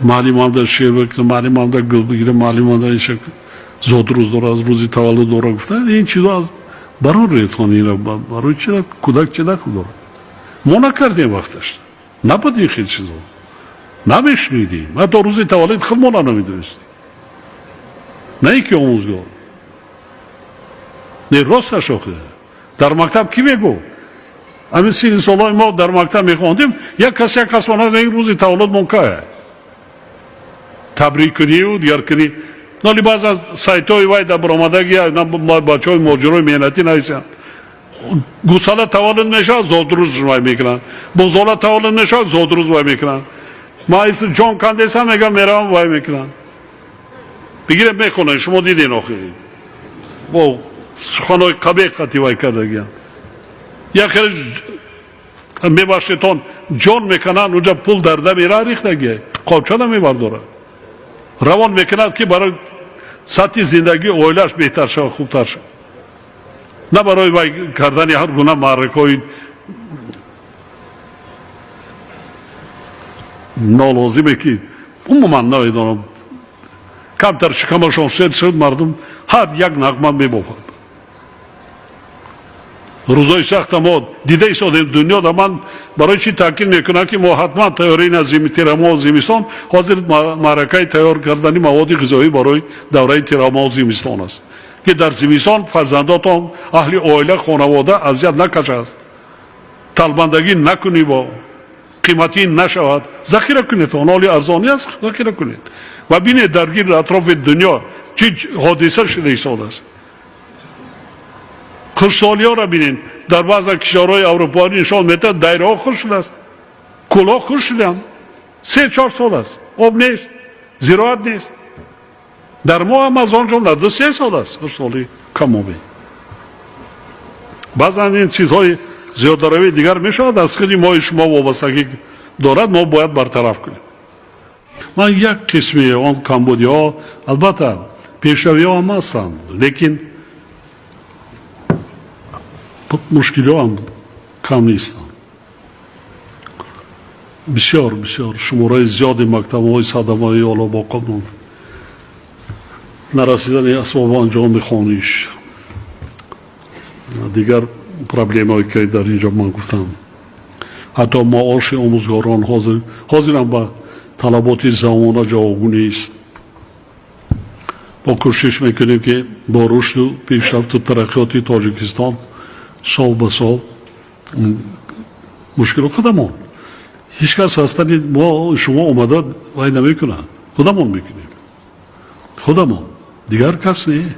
معلمان شیر بکنه، معلمان گل بگیره، معلمان ایشک زود روز داره، از روزی تولد داره گفتن این چیزا از برای ریتونی را برای چی کودک چه داره ما نکردیم وقتش نبودیم خیلی چیزا نمیشنیدیم ما تا روزی تولد خیلی ما نمیدونستیم نه اینکه آموزگار نه راستش آخه در مکتب کی میگو همین سین سالای ما در مکتب میخواندیم یک کس مانند این روزی تولد ممکنه تبریک کنی و دیار کنی نالی باز از سایت های وای در برآمدگی ما بچه های ماجرای مهنتی نیستن گوساله تولد میشه زود روز وای میکنن بزاله تولد میشه زود روز وای میکنن ما ایس جان کاندیس هم میگم میرم وای میکنن بگیره میخونن شما دیدین آخه با سخنهای کبیق خطی وای کرده گیان یا خیلی میباشتون جان میکنن اونجا پول درده میره ریخته گیه قابچه نمیبرداره روان میکند که برای سطح زندگی اویلش بهتر شد خوبتر شد نه برای وای کردن هر گونه معرکای نالازمه که عموما نمیدونم کمتر شکمشون شد مردم هر یک نغمه میبافد روزای سخت ما دیده ایستادیم دنیا در من برای چی تاکید میکنم که ما حتما تیاری نزیمی تیرما و زمستان حاضر معرکه تیار کردن مواد غذایی برای دوره تیرما و زمستان است که در زمستان فرزنداتان اهل عائله خانواده اذیت نکشند طلبندگی نکنید با قیمتی نشود ذخیره کنید آنالی ارزانی است ذخیره کنید و ببینید درگیر اطراف دنیا چه حادثه شده ایستاده است خشکسالی ها را بینید در بعض کشورهای اروپایی نشان میده دایره ها خشک شده است کلاه خشک شدند 3-4 سال است آب نیست زراعت نیست در ما هم از آن جمله 2-3 سال است خشکسالی کم آبی بعضا این چیزهای زیاده روی دیگر میشود از خیلی ما شما وابستگی دارد ما باید برطرف کنیم من یک قسمی آن کمبودیا البته پیشروی ها هم هستند لیکن مشکلی هم کم نیستند بسیار شماره زیادی مکتب های صدمایی حالا با قانون نرسیدن اسباب انجام خانیش دیگر پرابلم هایی که در اینجا من گفتم حتی معاش آموزگاران حاضرم به طلبات زمانه جوابگو است با کوشش میکنیم که با رشد و پیشرفت و ترقیات تاجیکستان سال به سال مشکل خودمان هیچ کس هستن ما شما اومده وای نمیکنن خودمان میکنیم خودمان دیگر کس نه